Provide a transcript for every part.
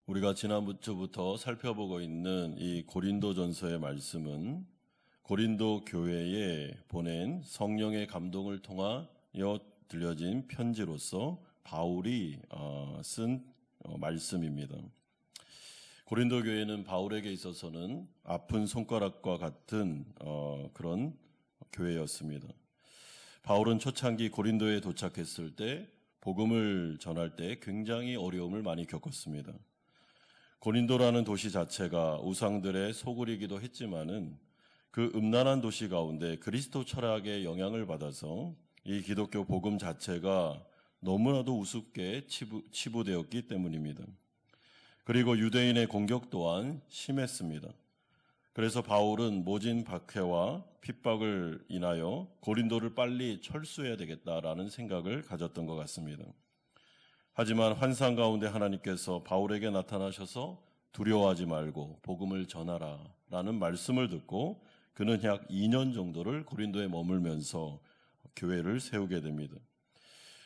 우리가 지난주부터 살펴보고 있는 이 고린도전서의 말씀은 고린도 교회에 보낸 성령의 감동을 통하여 들려진 편지로서 바울이 쓴 말씀입니다. 고린도 교회는 바울에게 있어서는 아픈 손가락과 같은 그런 교회였습니다. 바울은 초창기 고린도에 도착했을 때 복음을 전할 때 굉장히 어려움을 많이 겪었습니다. 고린도라는 도시 자체가 우상들의 소굴이기도 했지만은 그 음란한 도시 가운데 그리스도 철학의 영향을 받아서 이 기독교 복음 자체가 너무나도 우습게 치부되었기 때문입니다. 그리고 유대인의 공격 또한 심했습니다. 그래서 바울은 모진 박해와 핍박을 인하여 고린도를 빨리 철수해야 되겠다라는 생각을 가졌던 것 같습니다. 하지만 환상 가운데 하나님께서 바울에게 나타나셔서 두려워하지 말고 복음을 전하라 라는 말씀을 듣고 그는 약 2년 정도를 고린도에 머물면서 교회를 세우게 됩니다.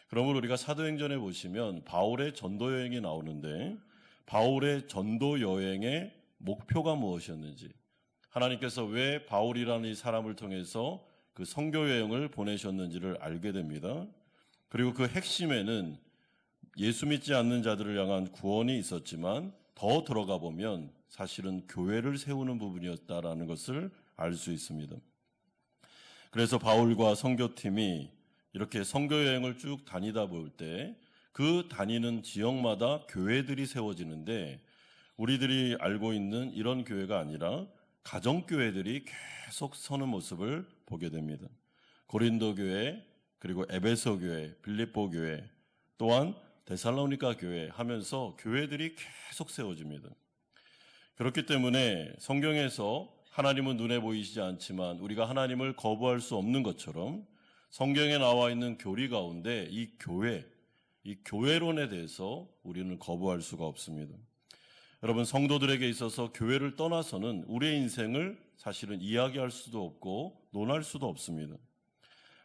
그러므로 우리가 사도행전에 보시면 바울의 전도 여행이 나오는데 바울의 전도 여행의 목표가 무엇이었는지, 하나님께서 왜 바울이라는 이 사람을 통해서 그 선교 여행을 보내셨는지를 알게 됩니다. 그리고 그 핵심에는 예수 믿지 않는 자들을 향한 구원이 있었지만 더 들어가 보면 사실은 교회를 세우는 부분이었다라는 것을 알 수 있습니다. 그래서 바울과 선교팀이 이렇게 선교 여행을 쭉 다니다 볼 때 그 다니는 지역마다 교회들이 세워지는데 우리들이 알고 있는 이런 교회가 아니라 가정교회들이 계속 서는 모습을 보게 됩니다. 고린도 교회, 그리고 에베소 교회, 빌립보 교회, 또한 데살로니가 교회 하면서 교회들이 계속 세워집니다. 그렇기 때문에 성경에서 하나님은 눈에 보이시지 않지만 우리가 하나님을 거부할 수 없는 것처럼 성경에 나와 있는 교리 가운데 이 교회론에 대해서 우리는 거부할 수가 없습니다. 여러분, 성도들에게 있어서 교회를 떠나서는 우리의 인생을 사실은 이야기할 수도 없고 논할 수도 없습니다.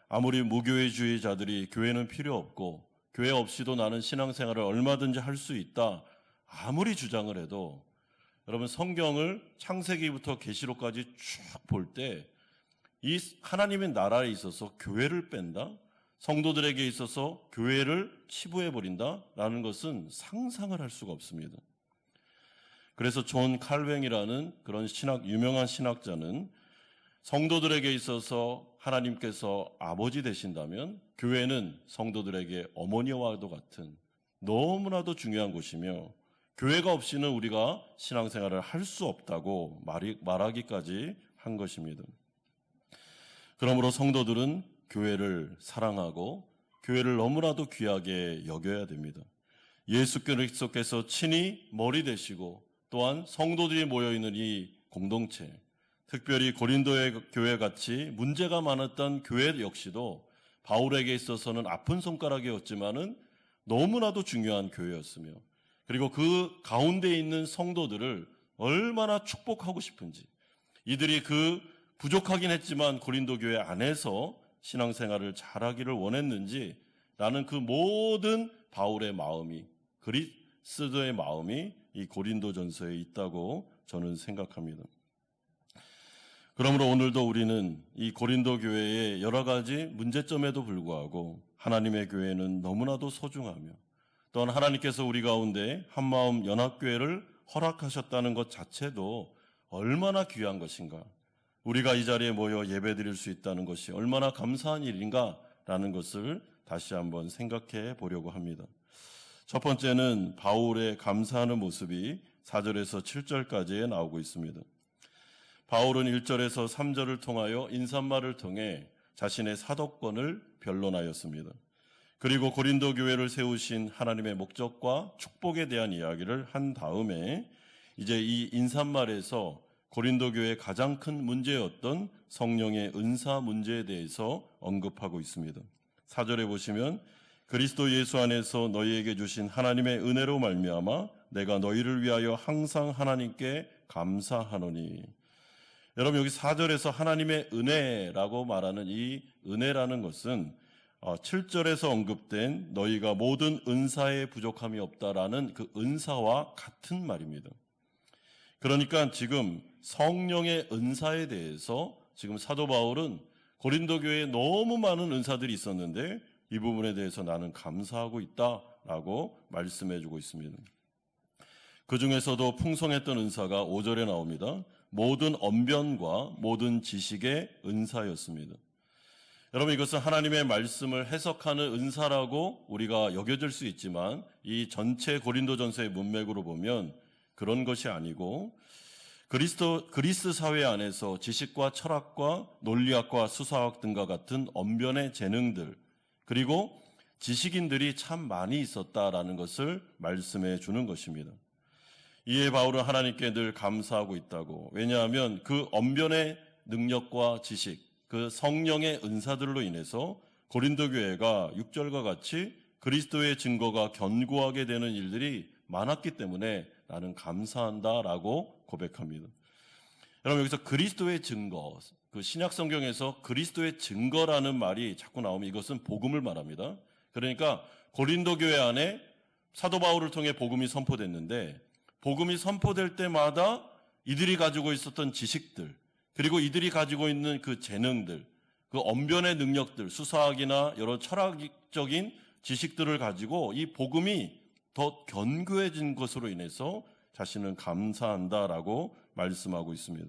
아무리 무교회주의자들이 교회는 필요 없고 교회 없이도 나는 신앙생활을 얼마든지 할 수 있다 아무리 주장을 해도 여러분, 성경을 창세기부터 계시록까지 쭉 볼 때 이 하나님의 나라에 있어서 교회를 뺀다? 성도들에게 있어서 교회를 치부해버린다라는 것은 상상을 할 수가 없습니다. 그래서 존 칼뱅이라는 그런 유명한 신학자는 성도들에게 있어서 하나님께서 아버지 되신다면 교회는 성도들에게 어머니와도 같은 너무나도 중요한 곳이며 교회가 없이는 우리가 신앙생활을 할 수 없다고 말하기까지 한 것입니다. 그러므로 성도들은 교회를 사랑하고 교회를 너무나도 귀하게 여겨야 됩니다. 예수 그리스도께서 친히 머리 되시고 또한 성도들이 모여있는 이 공동체, 특별히 고린도의 교회같이 문제가 많았던 교회 역시도 바울에게 있어서는 아픈 손가락이었지만은 너무나도 중요한 교회였으며 그리고 그 가운데 있는 성도들을 얼마나 축복하고 싶은지, 이들이 그 부족하긴 했지만 고린도 교회 안에서 신앙생활을 잘하기를 원했는지 라는 그 모든 바울의 마음이, 그리스도의 마음이 이 고린도전서에 있다고 저는 생각합니다. 그러므로 오늘도 우리는 이 고린도 교회의 여러 가지 문제점에도 불구하고 하나님의 교회는 너무나도 소중하며 또한 하나님께서 우리 가운데 한마음 연합교회를 허락하셨다는 것 자체도 얼마나 귀한 것인가, 우리가 이 자리에 모여 예배드릴 수 있다는 것이 얼마나 감사한 일인가라는 것을 다시 한번 생각해 보려고 합니다. 첫 번째는 바울의 감사하는 모습이 4절에서 7절까지에 나오고 있습니다. 바울은 1절에서 3절을 통하여 인사말을 통해 자신의 사도권을 변론하였습니다. 그리고 고린도 교회를 세우신 하나님의 목적과 축복에 대한 이야기를 한 다음에 이제 이 인사말에서 고린도 교회의 가장 큰 문제였던 성령의 은사 문제에 대해서 언급하고 있습니다. 4절에 보시면 그리스도 예수 안에서 너희에게 주신 하나님의 은혜로 말미암아 내가 너희를 위하여 항상 하나님께 감사하노니. 여러분, 여기 4절에서 하나님의 은혜라고 말하는 이 은혜라는 것은 7절에서 언급된 너희가 모든 은사에 부족함이 없다라는 그 은사와 같은 말입니다. 그러니까 지금 성령의 은사에 대해서 지금 사도 바울은 고린도 교회에 너무 많은 은사들이 있었는데 이 부분에 대해서 나는 감사하고 있다라고 말씀해 주고 있습니다. 그 중에서도 풍성했던 은사가 5절에 나옵니다. 모든 언변과 모든 지식의 은사였습니다. 여러분, 이것은 하나님의 말씀을 해석하는 은사라고 우리가 여겨질 수 있지만 이 전체 고린도전서의 문맥으로 보면 그런 것이 아니고 그리스 사회 안에서 지식과 철학과 논리학과 수사학 등과 같은 언변의 재능들, 그리고 지식인들이 참 많이 있었다라는 것을 말씀해 주는 것입니다. 이에 바울은 하나님께 늘 감사하고 있다고. 왜냐하면 그 언변의 능력과 지식, 그 성령의 은사들로 인해서 고린도 교회가 6절과 같이 그리스도의 증거가 견고하게 되는 일들이 많았기 때문에 나는 감사한다라고 고백합니다. 여러분, 여기서 그리스도의 증거, 그 신약 성경에서 그리스도의 증거라는 말이 자꾸 나오면 이것은 복음을 말합니다. 그러니까 고린도 교회 안에 사도 바울을 통해 복음이 선포됐는데 복음이 선포될 때마다 이들이 가지고 있었던 지식들, 그리고 이들이 가지고 있는 그 재능들, 그 언변의 능력들, 수사학이나 여러 철학적인 지식들을 가지고 이 복음이 더 견고해진 것으로 인해서 자신은 감사한다라고 말씀하고 있습니다.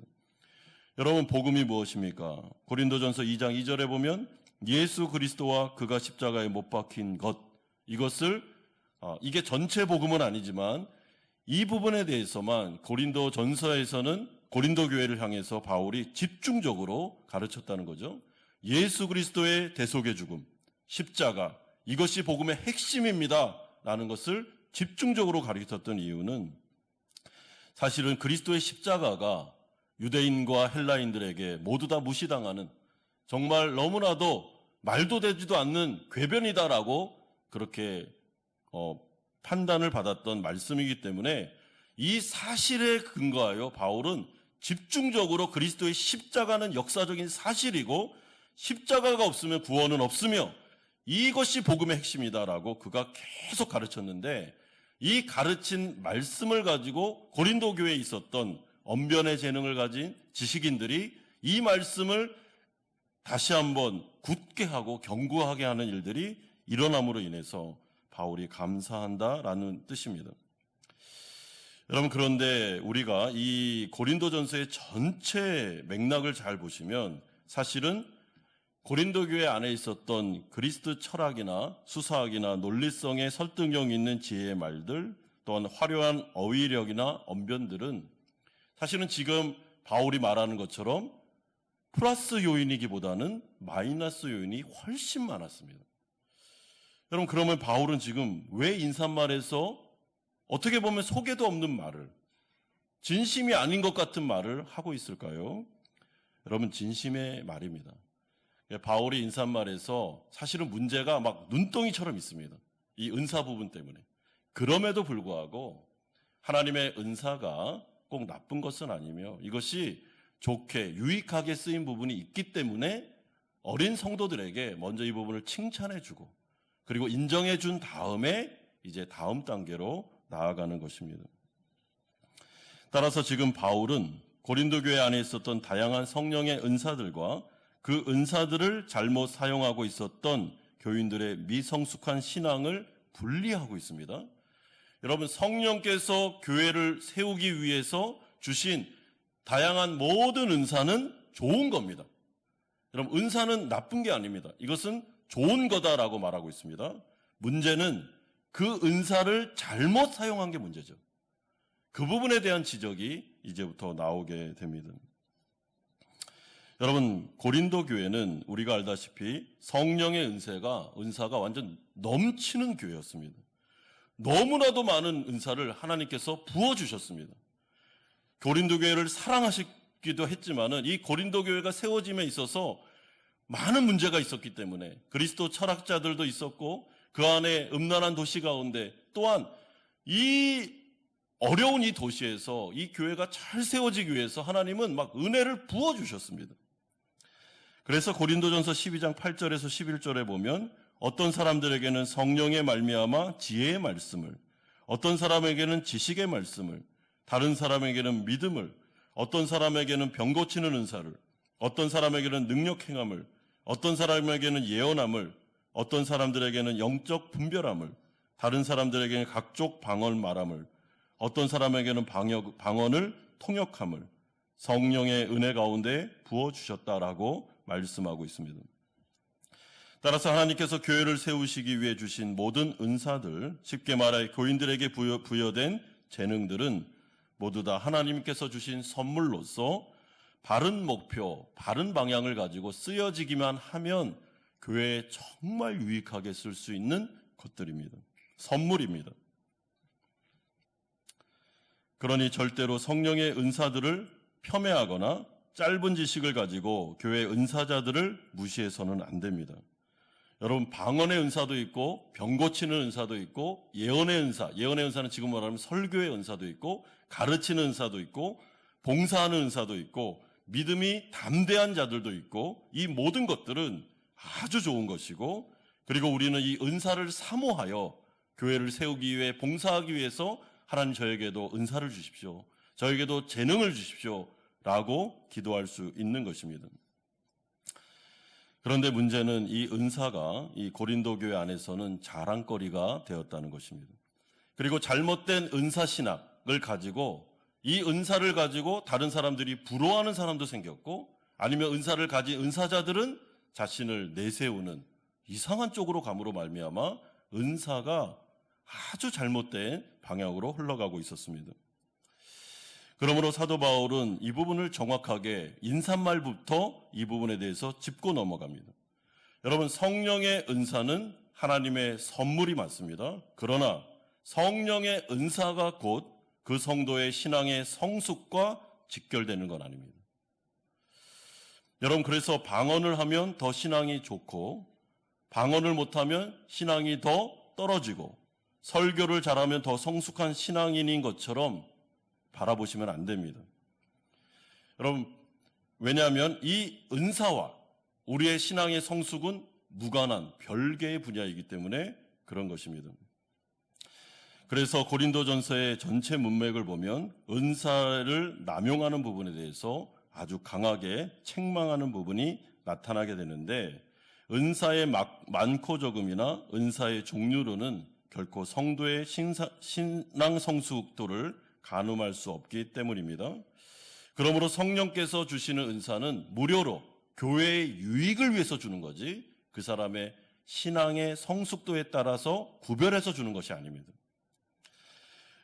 여러분, 복음이 무엇입니까? 고린도전서 2장 2절에 보면 예수 그리스도와 그가 십자가에 못 박힌 것, 이게 전체 복음은 아니지만 이 부분에 대해서만 고린도전서에서는 고린도 교회를 향해서 바울이 집중적으로 가르쳤다는 거죠. 예수 그리스도의 대속의 죽음, 십자가, 이것이 복음의 핵심입니다 라는 것을 집중적으로 가르쳤던 이유는 사실은 그리스도의 십자가가 유대인과 헬라인들에게 모두 다 무시당하는, 정말 너무나도 말도 되지도 않는 궤변이다라고 그렇게 판단을 받았던 말씀이기 때문에 이 사실에 근거하여 바울은 집중적으로 그리스도의 십자가는 역사적인 사실이고 십자가가 없으면 구원은 없으며 이것이 복음의 핵심이다라고 그가 계속 가르쳤는데, 이 가르친 말씀을 가지고 고린도 교회에 있었던 언변의 재능을 가진 지식인들이 이 말씀을 다시 한번 굳게 하고 견고하게 하는 일들이 일어남으로 인해서 바울이 감사한다라는 뜻입니다. 여러분, 그런데 우리가 이 고린도전서의 전체 맥락을 잘 보시면 사실은 고린도 교회 안에 있었던 그리스도 철학이나 수사학이나 논리성의 설득력 있는 지혜의 말들, 또한 화려한 어휘력이나 언변들은 사실은 지금 바울이 말하는 것처럼 플러스 요인이기보다는 마이너스 요인이 훨씬 많았습니다. 여러분, 그러면 바울은 지금 왜 인사말에서 어떻게 보면 속에도 없는 말을, 진심이 아닌 것 같은 말을 하고 있을까요? 여러분, 진심의 말입니다. 바울이 인사말에서 사실은 문제가 막 눈덩이처럼 있습니다. 이 은사 부분 때문에. 그럼에도 불구하고 하나님의 은사가 꼭 나쁜 것은 아니며 이것이 좋게 유익하게 쓰인 부분이 있기 때문에 어린 성도들에게 먼저 이 부분을 칭찬해주고 그리고 인정해준 다음에 이제 다음 단계로 나아가는 것입니다. 따라서 지금 바울은 고린도 교회 안에 있었던 다양한 성령의 은사들과 그 은사들을 잘못 사용하고 있었던 교인들의 미성숙한 신앙을 분리하고 있습니다. 여러분, 성령께서 교회를 세우기 위해서 주신 다양한 모든 은사는 좋은 겁니다. 여러분, 은사는 나쁜 게 아닙니다. 이것은 좋은 거다라고 말하고 있습니다. 문제는 그 은사를 잘못 사용한 게 문제죠. 그 부분에 대한 지적이 이제부터 나오게 됩니다. 여러분, 고린도 교회는 우리가 알다시피 성령의 은사가 완전 넘치는 교회였습니다. 너무나도 많은 은사를 하나님께서 부어주셨습니다. 고린도 교회를 사랑하시기도 했지만은 이 고린도 교회가 세워짐에 있어서 많은 문제가 있었기 때문에 그리스도 철학자들도 있었고 그 안에 음란한 도시 가운데 또한 이 어려운 이 도시에서 이 교회가 잘 세워지기 위해서 하나님은 막 은혜를 부어주셨습니다. 그래서 고린도전서 12장 8절에서 11절에 보면 어떤 사람들에게는 성령의 말미암아 지혜의 말씀을, 어떤 사람에게는 지식의 말씀을, 다른 사람에게는 믿음을, 어떤 사람에게는 병 고치는 은사를, 어떤 사람에게는 능력 행함을, 어떤 사람에게는 예언함을, 어떤 사람들에게는 영적 분별함을, 다른 사람들에게는 각종 방언 말함을, 어떤 사람에게는 방언을 통역함을 성령의 은혜 가운데 부어주셨다라고 말씀하고 있습니다. 따라서 하나님께서 교회를 세우시기 위해 주신 모든 은사들, 쉽게 말해 교인들에게 부여된 재능들은 모두 다 하나님께서 주신 선물로서 바른 목표, 바른 방향을 가지고 쓰여지기만 하면 교회에 정말 유익하게 쓸 수 있는 것들입니다. 선물입니다. 그러니 절대로 성령의 은사들을 폄훼하거나 짧은 지식을 가지고 교회 은사자들을 무시해서는 안 됩니다. 여러분, 방언의 은사도 있고 병 고치는 은사도 있고 예언의 은사는 지금 말하면 설교의 은사도 있고 가르치는 은사도 있고 봉사하는 은사도 있고 믿음이 담대한 자들도 있고, 이 모든 것들은 아주 좋은 것이고, 그리고 우리는 이 은사를 사모하여 교회를 세우기 위해 봉사하기 위해서 하나님 저에게도 은사를 주십시오, 저에게도 재능을 주십시오 라고 기도할 수 있는 것입니다. 그런데 문제는 이 은사가 이 고린도 교회 안에서는 자랑거리가 되었다는 것입니다. 그리고 잘못된 은사신학을 가지고, 이 은사를 가지고 다른 사람들이 부러워하는 사람도 생겼고, 아니면 은사를 가진 은사자들은 자신을 내세우는 이상한 쪽으로 감으로 말미암아 은사가 아주 잘못된 방향으로 흘러가고 있었습니다. 그러므로 사도 바울은 이 부분을 정확하게 인사말부터 이 부분에 대해서 짚고 넘어갑니다. 여러분, 성령의 은사는 하나님의 선물이 맞습니다. 그러나 성령의 은사가 곧 그 성도의 신앙의 성숙과 직결되는 건 아닙니다. 여러분, 그래서 방언을 하면 더 신앙이 좋고, 방언을 못하면 신앙이 더 떨어지고, 설교를 잘하면 더 성숙한 신앙인인 것처럼 바라보시면 안 됩니다. 여러분, 왜냐하면 이 은사와 우리의 신앙의 성숙은 무관한 별개의 분야이기 때문에 그런 것입니다. 그래서 고린도전서의 전체 문맥을 보면 은사를 남용하는 부분에 대해서 아주 강하게 책망하는 부분이 나타나게 되는데, 은사의 많고 적음이나 은사의 종류로는 결코 성도의 신앙 성숙도를 가늠할 수 없기 때문입니다. 그러므로 성령께서 주시는 은사는 무료로 교회의 유익을 위해서 주는 거지, 그 사람의 신앙의 성숙도에 따라서 구별해서 주는 것이 아닙니다.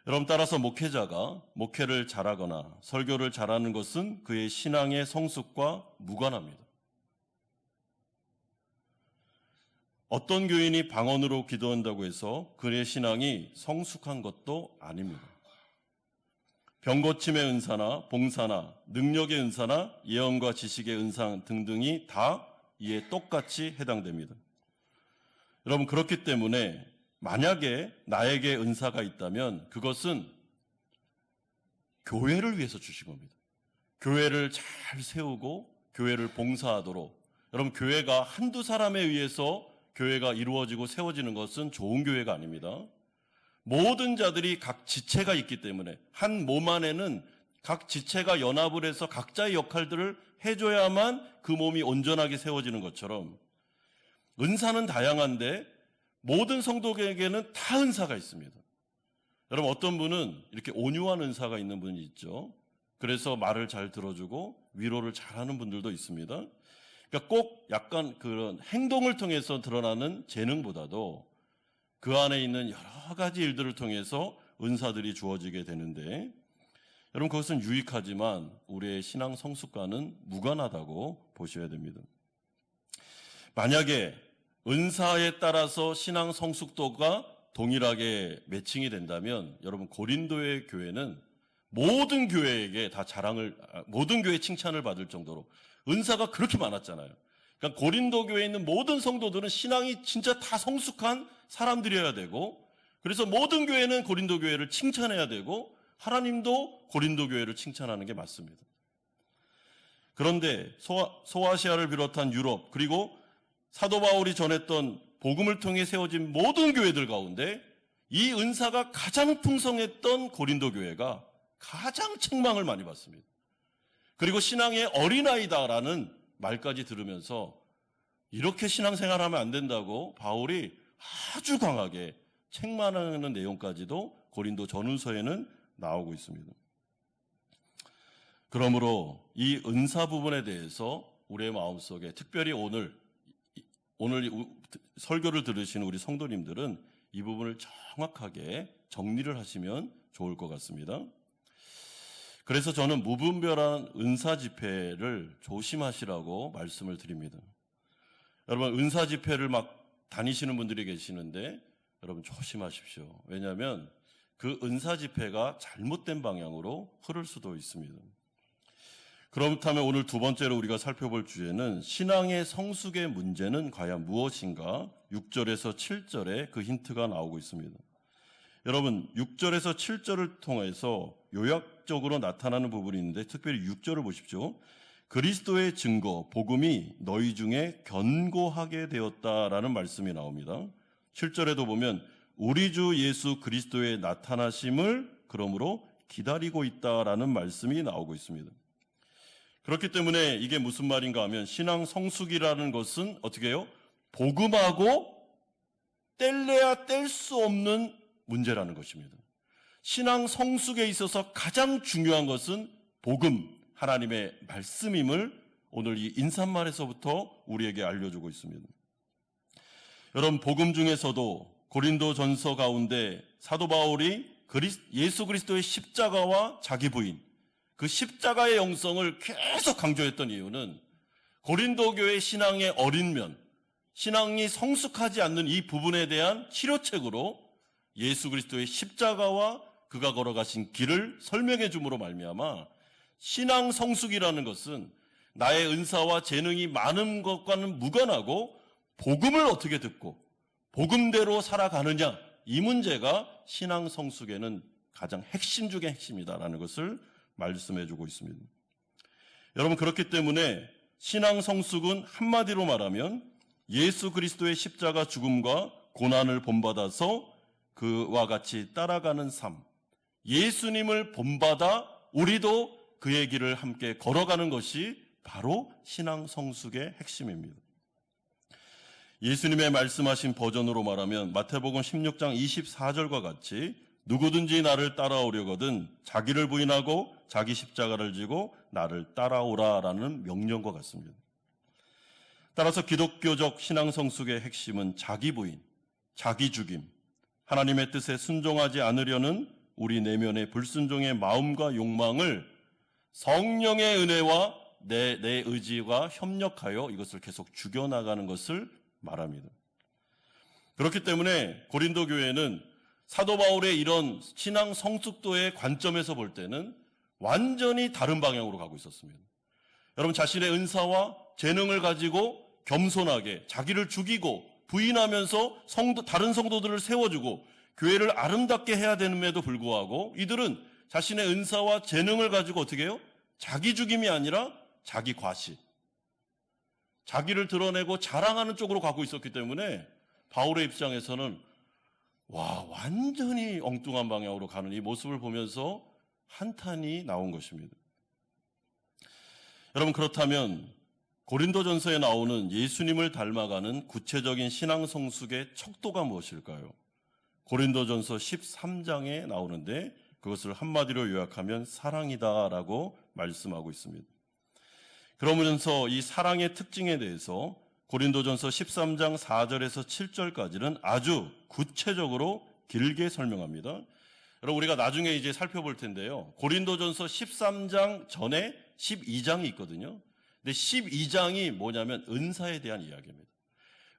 여러분, 따라서 목회자가 목회를 잘하거나 설교를 잘하는 것은 그의 신앙의 성숙과 무관합니다. 어떤 교인이 방언으로 기도한다고 해서 그의 신앙이 성숙한 것도 아닙니다. 병 고침의 은사나 봉사나 능력의 은사나 예언과 지식의 은사 등등이 다 이에 똑같이 해당됩니다. 여러분, 그렇기 때문에 만약에 나에게 은사가 있다면 그것은 교회를 위해서 주신 겁니다. 교회를 잘 세우고 교회를 봉사하도록. 여러분, 교회가 한두 사람에 의해서 교회가 이루어지고 세워지는 것은 좋은 교회가 아닙니다. 모든 자들이 각 지체가 있기 때문에 한 몸 안에는 각 지체가 연합을 해서 각자의 역할들을 해줘야만 그 몸이 온전하게 세워지는 것처럼, 은사는 다양한데 모든 성도에게는 다 은사가 있습니다. 여러분, 어떤 분은 이렇게 온유한 은사가 있는 분이 있죠. 그래서 말을 잘 들어주고 위로를 잘하는 분들도 있습니다. 그러니까 꼭 약간 그런 행동을 통해서 드러나는 재능보다도 그 안에 있는 여러 가지 일들을 통해서 은사들이 주어지게 되는데, 여러분, 그것은 유익하지만 우리의 신앙 성숙과는 무관하다고 보셔야 됩니다. 만약에 은사에 따라서 신앙 성숙도가 동일하게 매칭이 된다면, 여러분, 고린도의 교회는 모든 교회에게 다 모든 교회 칭찬을 받을 정도로 은사가 그렇게 많았잖아요. 그러니까 고린도 교회에 있는 모든 성도들은 신앙이 진짜 다 성숙한 사람들이어야 되고, 그래서 모든 교회는 고린도 교회를 칭찬해야 되고, 하나님도 고린도 교회를 칭찬하는 게 맞습니다. 그런데 소아시아를 비롯한 유럽, 그리고 사도 바울이 전했던 복음을 통해 세워진 모든 교회들 가운데 이 은사가 가장 풍성했던 고린도 교회가 가장 책망을 많이 받습니다. 그리고 신앙의 어린아이다라는 말까지 들으면서 이렇게 신앙생활하면 안 된다고 바울이 아주 강하게 책망하는 내용까지도 고린도 전후서에는 나오고 있습니다. 그러므로 이 은사 부분에 대해서 우리의 마음속에 특별히 오늘 설교를 들으시는 우리 성도님들은 이 부분을 정확하게 정리를 하시면 좋을 것 같습니다. 그래서 저는 무분별한 은사 집회를 조심하시라고 말씀을 드립니다. 여러분, 은사 집회를 막 다니시는 분들이 계시는데 여러분 조심하십시오. 왜냐하면 그 은사 집회가 잘못된 방향으로 흐를 수도 있습니다. 그렇다면 오늘 두 번째로 우리가 살펴볼 주제는 신앙의 성숙의 문제는 과연 무엇인가? 6절에서 7절에 그 힌트가 나오고 있습니다. 여러분, 6절에서 7절을 통해서 요약적으로 나타나는 부분이 있는데 특별히 6절을 보십시오. 그리스도의 증거, 복음이 너희 중에 견고하게 되었다라는 말씀이 나옵니다. 7절에도 보면 우리 주 예수 그리스도의 나타나심을 그러므로 기다리고 있다라는 말씀이 나오고 있습니다. 그렇기 때문에 이게 무슨 말인가 하면 신앙 성숙이라는 것은 어떻게 해요? 복음하고 뗄래야 뗄 수 없는 문제라는 것입니다. 신앙 성숙에 있어서 가장 중요한 것은 복음, 하나님의 말씀임을 오늘 이 인사말에서부터 우리에게 알려주고 있습니다. 여러분, 복음 중에서도 고린도전서 가운데 사도 바울이 예수 그리스도의 십자가와 자기 부인, 그 십자가의 영성을 계속 강조했던 이유는 고린도 교회 신앙의 어린 면, 신앙이 성숙하지 않는 이 부분에 대한 치료책으로 예수 그리스도의 십자가와 그가 걸어가신 길을 설명해 줌으로 말미암아 신앙 성숙이라는 것은 나의 은사와 재능이 많은 것과는 무관하고 복음을 어떻게 듣고 복음대로 살아가느냐, 이 문제가 신앙 성숙에는 가장 핵심 중의 핵심이다라는 것을 말씀해 주고 있습니다. 여러분, 그렇기 때문에 신앙 성숙은 한마디로 말하면 예수 그리스도의 십자가 죽음과 고난을 본받아서 그와 같이 따라가는 삶, 예수님을 본받아 우리도 그의 길을 함께 걸어가는 것이 바로 신앙 성숙의 핵심입니다. 예수님의 말씀하신 버전으로 말하면 마태복음 16장 24절과 같이 누구든지 나를 따라오려거든 자기를 부인하고 자기 십자가를 지고 나를 따라오라라는 명령과 같습니다. 따라서 기독교적 신앙 성숙의 핵심은 자기 부인, 자기 죽임, 하나님의 뜻에 순종하지 않으려는 우리 내면의 불순종의 마음과 욕망을 성령의 은혜와 내 의지와 협력하여 이것을 계속 죽여나가는 것을 말합니다. 그렇기 때문에 고린도 교회는 사도 바울의 이런 신앙 성숙도의 관점에서 볼 때는 완전히 다른 방향으로 가고 있었습니다. 여러분, 자신의 은사와 재능을 가지고 겸손하게 자기를 죽이고 부인하면서 다른 성도들을 세워주고 교회를 아름답게 해야 됨에도 불구하고 이들은 자신의 은사와 재능을 가지고 어떻게 해요? 자기 죽임이 아니라 자기 과시, 자기를 드러내고 자랑하는 쪽으로 가고 있었기 때문에 바울의 입장에서는 완전히 엉뚱한 방향으로 가는 이 모습을 보면서 한탄이 나온 것입니다. 여러분, 그렇다면 고린도전서에 나오는 예수님을 닮아가는 구체적인 신앙 성숙의 척도가 무엇일까요? 고린도전서 13장에 나오는데 그것을 한마디로 요약하면 사랑이다라고 말씀하고 있습니다. 그러면서 이 사랑의 특징에 대해서 고린도전서 13장 4절에서 7절까지는 아주 구체적으로 길게 설명합니다. 여러분, 우리가 나중에 이제 살펴볼 텐데요. 고린도전서 13장 전에 12장이 있거든요. 근데 12장이 뭐냐면 은사에 대한 이야기입니다.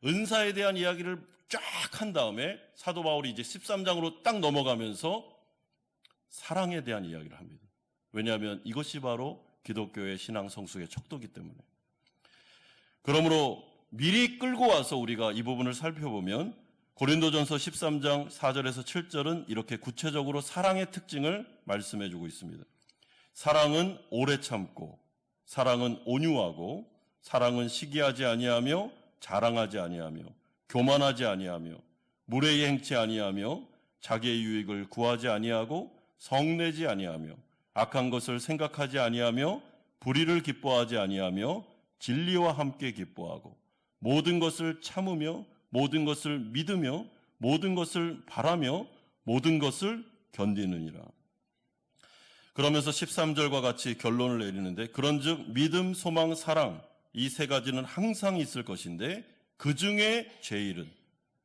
은사에 대한 이야기를 쫙 한 다음에 사도 바울이 이제 13장으로 딱 넘어가면서 사랑에 대한 이야기를 합니다. 왜냐하면 이것이 바로 기독교의 신앙 성숙의 척도이기 때문에. 그러므로 미리 끌고 와서 우리가 이 부분을 살펴보면 고린도전서 13장 4절에서 7절은 이렇게 구체적으로 사랑의 특징을 말씀해 주고 있습니다. 사랑은 오래 참고, 사랑은 온유하고 사랑은 시기하지 아니하며 자랑하지 아니하며 교만하지 아니하며 무례히 행치 아니하며 자기의 유익을 구하지 아니하고 성내지 아니하며 악한 것을 생각하지 아니하며 불의를 기뻐하지 아니하며 진리와 함께 기뻐하고 모든 것을 참으며 모든 것을 믿으며 모든 것을 바라며 모든 것을 견디느니라. 그러면서 13절과 같이 결론을 내리는데 그런즉 믿음, 소망, 사랑 이 세 가지는 항상 있을 것인데 그 중에 제일은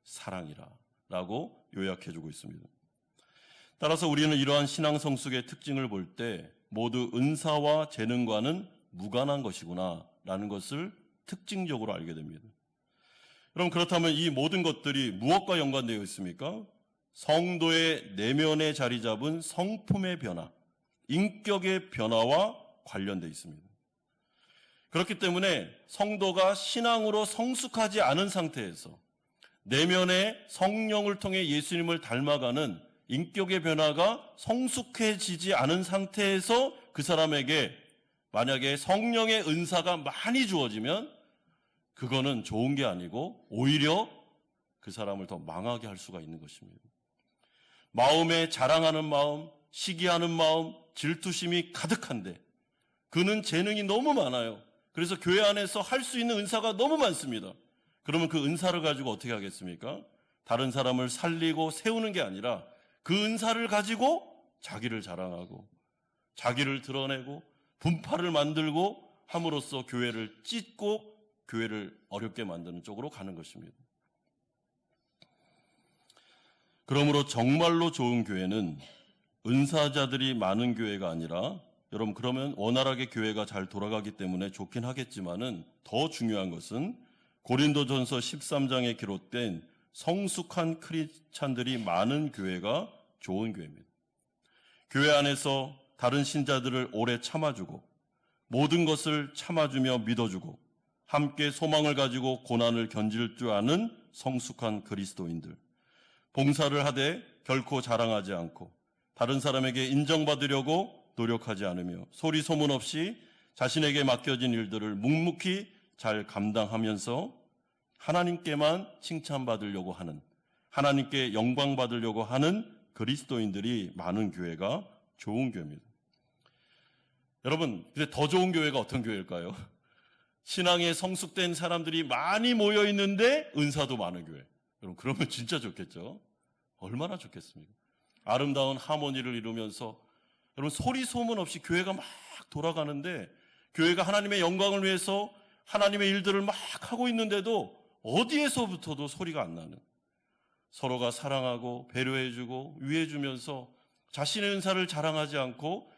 사랑이라 라고 요약해주고 있습니다. 따라서 우리는 이러한 신앙 성숙의 특징을 볼 때 모두 은사와 재능과는 무관한 것이구나 라는 것을 특징적으로 알게 됩니다. 그럼 그렇다면 이 모든 것들이 무엇과 연관되어 있습니까? 성도의 내면에 자리 잡은 성품의 변화, 인격의 변화와 관련되어 있습니다. 그렇기 때문에 성도가 신앙으로 성숙하지 않은 상태에서 내면의 성령을 통해 예수님을 닮아가는 인격의 변화가 성숙해지지 않은 상태에서 그 사람에게 만약에 성령의 은사가 많이 주어지면 그거는 좋은 게 아니고 오히려 그 사람을 더 망하게 할 수가 있는 것입니다. 마음에 자랑하는 마음, 시기하는 마음, 질투심이 가득한데 그는 재능이 너무 많아요. 그래서 교회 안에서 할 수 있는 은사가 너무 많습니다. 그러면 그 은사를 가지고 어떻게 하겠습니까? 다른 사람을 살리고 세우는 게 아니라 그 은사를 가지고 자기를 자랑하고 자기를 드러내고 분파를 만들고 함으로써 교회를 찢고 교회를 어렵게 만드는 쪽으로 가는 것입니다. 그러므로 정말로 좋은 교회는 은사자들이 많은 교회가 아니라 여러분 그러면 원활하게 교회가 잘 돌아가기 때문에 좋긴 하겠지만은 더 중요한 것은 고린도전서 13장에 기록된 성숙한 크리스찬들이 많은 교회가 좋은 교회입니다. 교회 안에서 다른 신자들을 오래 참아주고 모든 것을 참아주며 믿어주고 함께 소망을 가지고 고난을 견딜 줄 아는 성숙한 그리스도인들, 봉사를 하되 결코 자랑하지 않고 다른 사람에게 인정받으려고 노력하지 않으며 소리 소문 없이 자신에게 맡겨진 일들을 묵묵히 잘 감당하면서 하나님께만 칭찬받으려고 하는, 하나님께 영광 받으려고 하는 그리스도인들이 많은 교회가 좋은 교회입니다. 여러분, 근데 더 좋은 교회가 어떤 교회일까요? 신앙에 성숙된 사람들이 많이 모여 있는데 은사도 많은 교회. 여러분, 그러면 진짜 좋겠죠? 얼마나 좋겠습니까? 아름다운 하모니를 이루면서 여러분 소리 소문 없이 교회가 막 돌아가는데 교회가 하나님의 영광을 위해서 하나님의 일들을 막 하고 있는데도 어디에서부터도 소리가 안 나는, 서로가 사랑하고 배려해주고 위해주면서 자신의 은사를 자랑하지 않고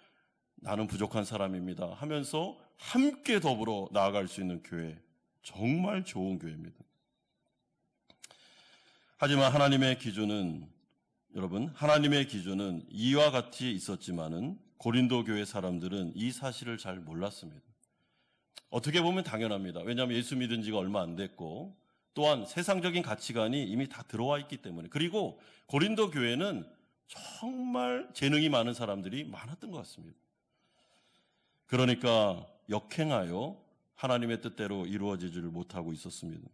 나는 부족한 사람입니다 하면서 함께 더불어 나아갈 수 있는 교회, 정말 좋은 교회입니다. 하지만 하나님의 기준은 여러분, 하나님의 기준은 이와 같이 있었지만은 고린도 교회 사람들은 이 사실을 잘 몰랐습니다. 어떻게 보면 당연합니다. 왜냐하면 예수 믿은 지가 얼마 안 됐고 또한 세상적인 가치관이 이미 다 들어와 있기 때문에, 그리고 고린도 교회는 정말 재능이 많은 사람들이 많았던 것 같습니다. 그러니까 역행하여 하나님의 뜻대로 이루어지지를 못하고 있었습니다.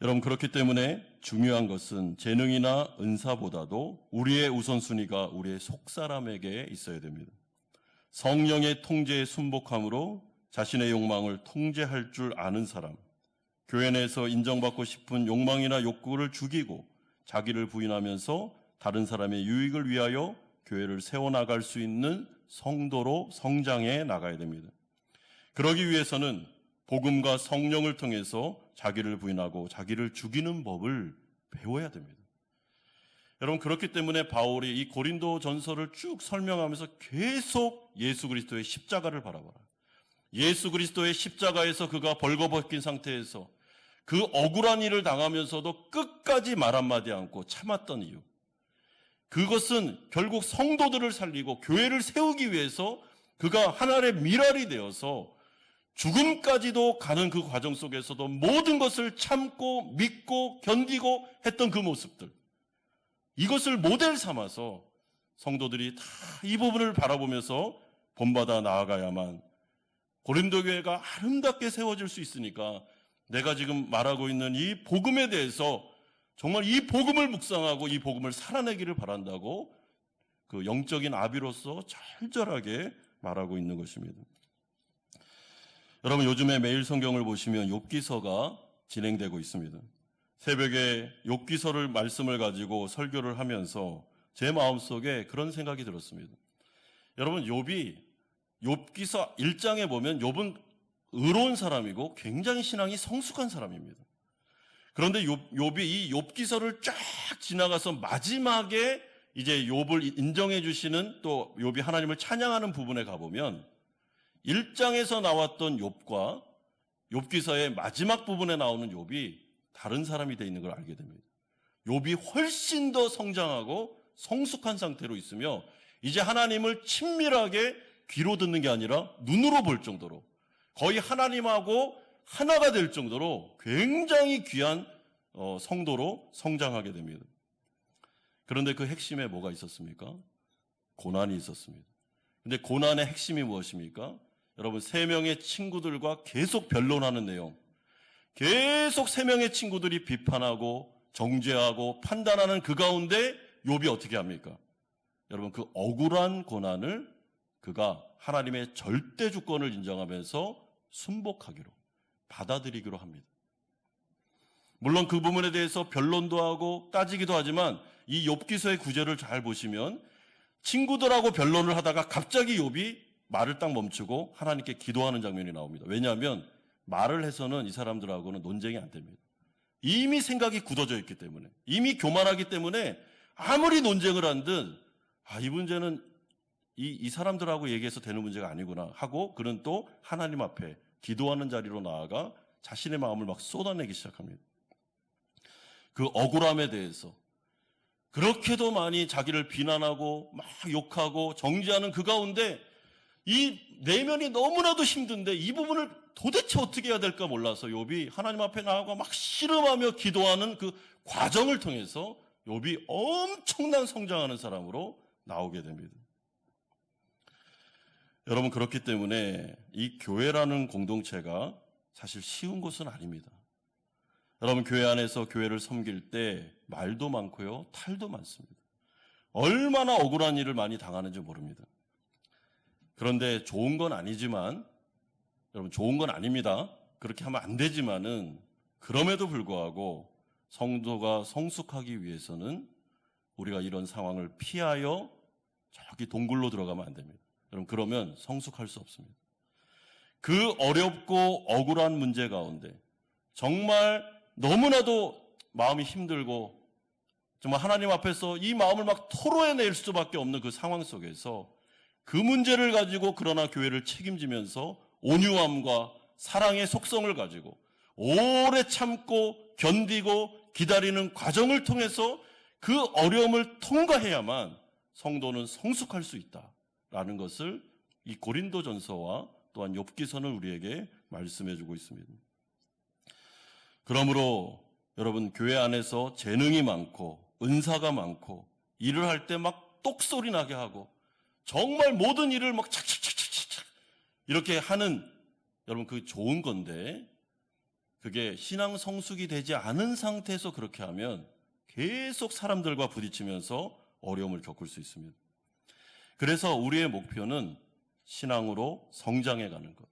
여러분, 그렇기 때문에 중요한 것은 재능이나 은사보다도 우리의 우선순위가 우리의 속사람에게 있어야 됩니다. 성령의 통제에 순복함으로 자신의 욕망을 통제할 줄 아는 사람, 교회 내에서 인정받고 싶은 욕망이나 욕구를 죽이고 자기를 부인하면서 다른 사람의 유익을 위하여 교회를 세워나갈 수 있는 성도로 성장해 나가야 됩니다. 그러기 위해서는 복음과 성령을 통해서 자기를 부인하고 자기를 죽이는 법을 배워야 됩니다. 여러분, 그렇기 때문에 바울이 이 고린도 전서를 쭉 설명하면서 계속 예수 그리스도의 십자가를 바라봐라. 예수 그리스도의 십자가에서 그가 벌거벗긴 상태에서 그 억울한 일을 당하면서도 끝까지 말 한마디 않고 참았던 이유, 그것은 결국 성도들을 살리고 교회를 세우기 위해서 그가 하나의 미랄이 되어서 죽음까지도 가는 그 과정 속에서도 모든 것을 참고 믿고 견디고 했던 그 모습들, 이것을 모델 삼아서 성도들이 다 이 부분을 바라보면서 본받아 나아가야만 고린도 교회가 아름답게 세워질 수 있으니까 내가 지금 말하고 있는 이 복음에 대해서 정말 이 복음을 묵상하고 이 복음을 살아내기를 바란다고 그 영적인 아비로서 절절하게 말하고 있는 것입니다. 여러분, 요즘에 매일 성경을 보시면 욥기서가 진행되고 있습니다. 새벽에 욥기서를 말씀을 가지고 설교를 하면서 제 마음속에 그런 생각이 들었습니다. 여러분, 욥기서 1장에 보면 욥은 의로운 사람이고 굉장히 신앙이 성숙한 사람입니다. 그런데 욥이 이 욥기서를 쫙 지나가서 마지막에 이제 욥을 인정해 주시는, 또 욥이 하나님을 찬양하는 부분에 가보면 1장에서 나왔던 욥과 욥기서의 마지막 부분에 나오는 욥이 다른 사람이 되어 있는 걸 알게 됩니다. 욥이 훨씬 더 성장하고 성숙한 상태로 있으며 이제 하나님을 친밀하게 귀로 듣는 게 아니라 눈으로 볼 정도로 거의 하나님하고 하나가 될 정도로 굉장히 귀한 성도로 성장하게 됩니다. 그런데 그 핵심에 뭐가 있었습니까? 고난이 있었습니다. 근데 고난의 핵심이 무엇입니까? 여러분, 3명의 친구들과 계속 변론하는 내용, 계속 3명의 친구들이 비판하고 정죄하고 판단하는 그 가운데 욥이 어떻게 합니까? 여러분, 그 억울한 고난을 그가 하나님의 절대 주권을 인정하면서 순복하기로, 받아들이기로 합니다. 물론 그 부분에 대해서 변론도 하고 따지기도 하지만 이 욥기서의 구절을 잘 보시면 친구들하고 변론을 하다가 갑자기 욥이 말을 딱 멈추고 하나님께 기도하는 장면이 나옵니다. 왜냐하면 말을 해서는 이 사람들하고는 논쟁이 안 됩니다. 이미 생각이 굳어져 있기 때문에, 이미 교만하기 때문에 아무리 논쟁을 한들 이 문제는 이 사람들하고 얘기해서 되는 문제가 아니구나 하고 그는 또 하나님 앞에 기도하는 자리로 나아가 자신의 마음을 막 쏟아내기 시작합니다. 그 억울함에 대해서 그렇게도 많이 자기를 비난하고 막 욕하고 정죄하는 그 가운데 이 내면이 너무나도 힘든데 이 부분을 도대체 어떻게 해야 될까 몰라서 욥이 하나님 앞에 나아가 막 씨름하며 기도하는 그 과정을 통해서 욥이 엄청난 성장하는 사람으로 나오게 됩니다. 여러분, 그렇기 때문에 이 교회라는 공동체가 사실 쉬운 것은 아닙니다. 여러분, 교회 안에서 교회를 섬길 때 말도 많고요, 탈도 많습니다. 얼마나 억울한 일을 많이 당하는지 모릅니다. 그런데 좋은 건 아니지만, 여러분, 좋은 건 아닙니다. 그렇게 하면 안 되지만은 그럼에도 불구하고 성도가 성숙하기 위해서는 우리가 이런 상황을 피하여 저기 동굴로 들어가면 안 됩니다. 여러분, 그러면 성숙할 수 없습니다. 그 어렵고 억울한 문제 가운데 정말 너무나도 마음이 힘들고 정말 하나님 앞에서 이 마음을 막 토로해낼 수밖에 없는 그 상황 속에서 그 문제를 가지고 그러나 교회를 책임지면서 온유함과 사랑의 속성을 가지고 오래 참고 견디고 기다리는 과정을 통해서 그 어려움을 통과해야만 성도는 성숙할 수 있다라는 것을 이 고린도전서와 또한 욥기서는 우리에게 말씀해주고 있습니다. 그러므로 여러분, 교회 안에서 재능이 많고 은사가 많고 일을 할 때 막 똑소리 나게 하고 정말 모든 일을 막 착착착착착 이렇게 하는 여러분, 그 좋은 건데 그게 신앙 성숙이 되지 않은 상태에서 그렇게 하면 계속 사람들과 부딪히면서 어려움을 겪을 수 있습니다. 그래서 우리의 목표는 신앙으로 성장해가는 것.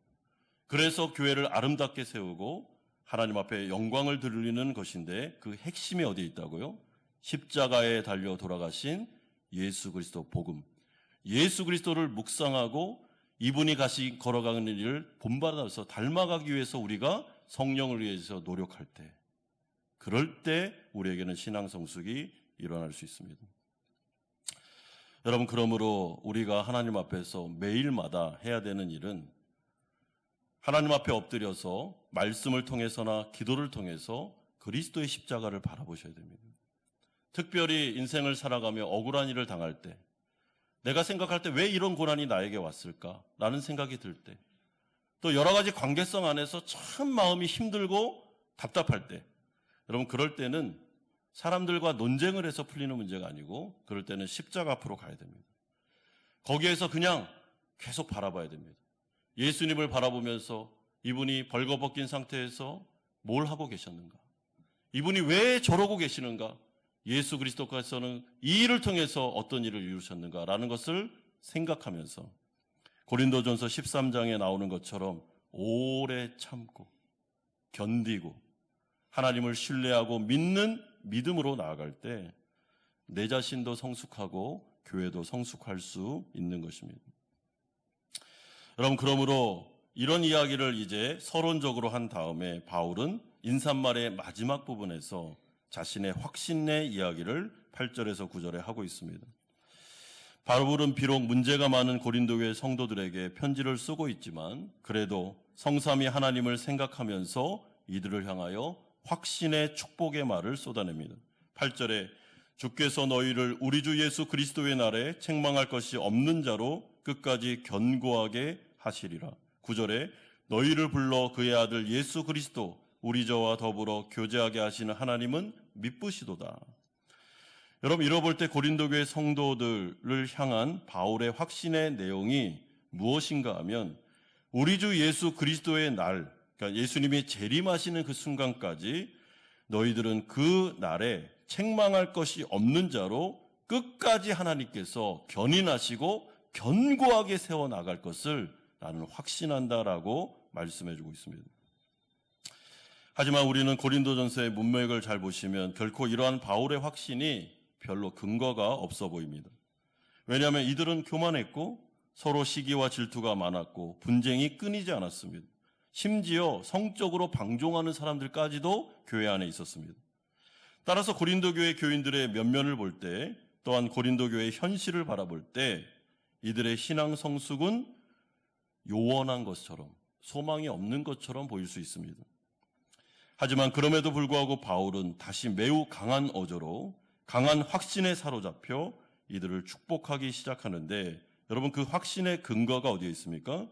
그래서 교회를 아름답게 세우고 하나님 앞에 영광을 돌리는 것인데 그 핵심이 어디에 있다고요? 십자가에 달려 돌아가신 예수 그리스도 복음. 예수 그리스도를 묵상하고 이분이 같이 걸어가는 일을 본받아서 닮아가기 위해서 우리가 성령을 위해서 노력할 때, 그럴 때 우리에게는 신앙 성숙이 일어날 수 있습니다. 여러분, 그러므로 우리가 하나님 앞에서 매일마다 해야 되는 일은 하나님 앞에 엎드려서 말씀을 통해서나 기도를 통해서 그리스도의 십자가를 바라보셔야 됩니다. 특별히 인생을 살아가며 억울한 일을 당할 때, 내가 생각할 때 왜 이런 고난이 나에게 왔을까? 라는 생각이 들 때, 또 여러 가지 관계성 안에서 참 마음이 힘들고 답답할 때, 여러분, 그럴 때는 사람들과 논쟁을 해서 풀리는 문제가 아니고 그럴 때는 십자가 앞으로 가야 됩니다. 거기에서 그냥 계속 바라봐야 됩니다. 예수님을 바라보면서 이분이 벌거벗긴 상태에서 뭘 하고 계셨는가? 이분이 왜 저러고 계시는가? 예수 그리스도께서는 이 일을 통해서 어떤 일을 이루셨는가라는 것을 생각하면서 고린도전서 13장에 나오는 것처럼 오래 참고 견디고 하나님을 신뢰하고 믿는 믿음으로 나아갈 때 내 자신도 성숙하고 교회도 성숙할 수 있는 것입니다. 여러분, 그러므로 이런 이야기를 이제 서론적으로 한 다음에 바울은 인사말의 마지막 부분에서 자신의 확신의 이야기를 8절에서 9절에 하고 있습니다. 바울은 비록 문제가 많은 고린도교회 성도들에게 편지를 쓰고 있지만 그래도 성삼위 하나님을 생각하면서 이들을 향하여 확신의 축복의 말을 쏟아냅니다. 8절에 주께서 너희를 우리 주 예수 그리스도의 날에 책망할 것이 없는 자로 끝까지 견고하게 하시리라. 9절에 너희를 불러 그의 아들 예수 그리스도 우리 저와 더불어 교제하게 하시는 하나님은 미쁘시도다. 여러분, 이러볼 때 고린도교회 성도들을 향한 바울의 확신의 내용이 무엇인가 하면 우리 주 예수 그리스도의 날, 그러니까 예수님이 재림하시는 그 순간까지 너희들은 그 날에 책망할 것이 없는 자로 끝까지 하나님께서 견인하시고 견고하게 세워나갈 것을 나는 확신한다라고 말씀해주고 있습니다. 하지만 우리는 고린도전서의 문맥을 잘 보시면 결코 이러한 바울의 확신이 별로 근거가 없어 보입니다. 왜냐하면 이들은 교만했고 서로 시기와 질투가 많았고 분쟁이 끊이지 않았습니다. 심지어 성적으로 방종하는 사람들까지도 교회 안에 있었습니다. 따라서 고린도 교회 교인들의 면면을 볼 때, 또한 고린도 교회의 현실을 바라볼 때 이들의 신앙 성숙은 요원한 것처럼, 소망이 없는 것처럼 보일 수 있습니다. 하지만 그럼에도 불구하고 바울은 다시 매우 강한 어조로 강한 확신에 사로잡혀 이들을 축복하기 시작하는데, 여러분, 그 확신의 근거가 어디에 있습니까?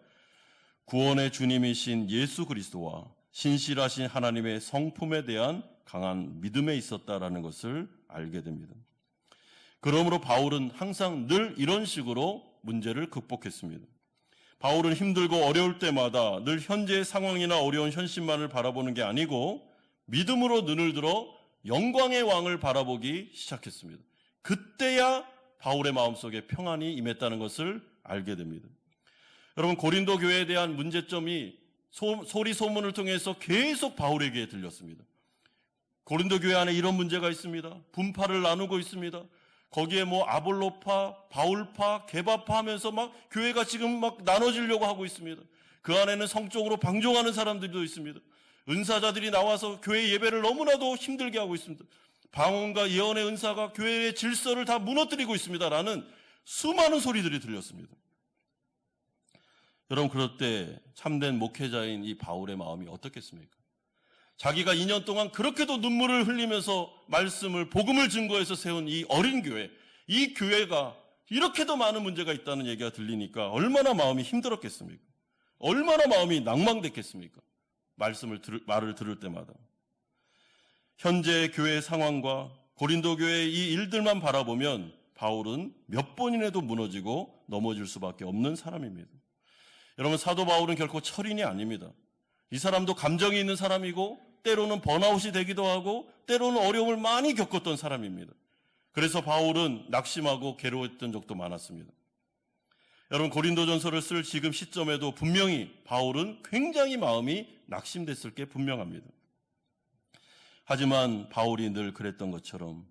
구원의 주님이신 예수 그리스도와 신실하신 하나님의 성품에 대한 강한 믿음에 있었다라는 것을 알게 됩니다. 그러므로 바울은 항상 늘 이런 식으로 문제를 극복했습니다. 바울은 힘들고 어려울 때마다 늘 현재의 상황이나 어려운 현실만을 바라보는 게 아니고 믿음으로 눈을 들어 영광의 왕을 바라보기 시작했습니다. 그때야 바울의 마음속에 평안이 임했다는 것을 알게 됩니다. 여러분, 고린도 교회에 대한 문제점이 소리 소문을 통해서 계속 바울에게 들렸습니다. 고린도 교회 안에 이런 문제가 있습니다. 분파를 나누고 있습니다. 거기에 아볼로파, 바울파, 게바파 하면서 교회가 지금 나눠지려고 하고 있습니다. 그 안에는 성적으로 방종하는 사람들도 있습니다. 은사자들이 나와서 교회 예배를 너무나도 힘들게 하고 있습니다. 방언과 예언의 은사가 교회의 질서를 다 무너뜨리고 있습니다라는 수많은 소리들이 들렸습니다. 여러분, 그럴 때 참된 목회자인 이 바울의 마음이 어떻겠습니까? 자기가 2년 동안 그렇게도 눈물을 흘리면서 말씀을, 복음을 증거해서 세운 이 어린 교회, 이 교회가 이렇게도 많은 문제가 있다는 얘기가 들리니까 얼마나 마음이 힘들었겠습니까? 얼마나 마음이 낭망됐겠습니까? 말을 들을 때마다. 현재 교회의 상황과 고린도 교회의 이 일들만 바라보면 바울은 몇 번이라도 무너지고 넘어질 수밖에 없는 사람입니다. 여러분, 사도 바울은 결코 철인이 아닙니다. 이 사람도 감정이 있는 사람이고 때로는 번아웃이 되기도 하고 때로는 어려움을 많이 겪었던 사람입니다. 그래서 바울은 낙심하고 괴로웠던 적도 많았습니다. 여러분, 고린도전서를 쓸 지금 시점에도 분명히 바울은 굉장히 마음이 낙심됐을 게 분명합니다. 하지만 바울이 늘 그랬던 것처럼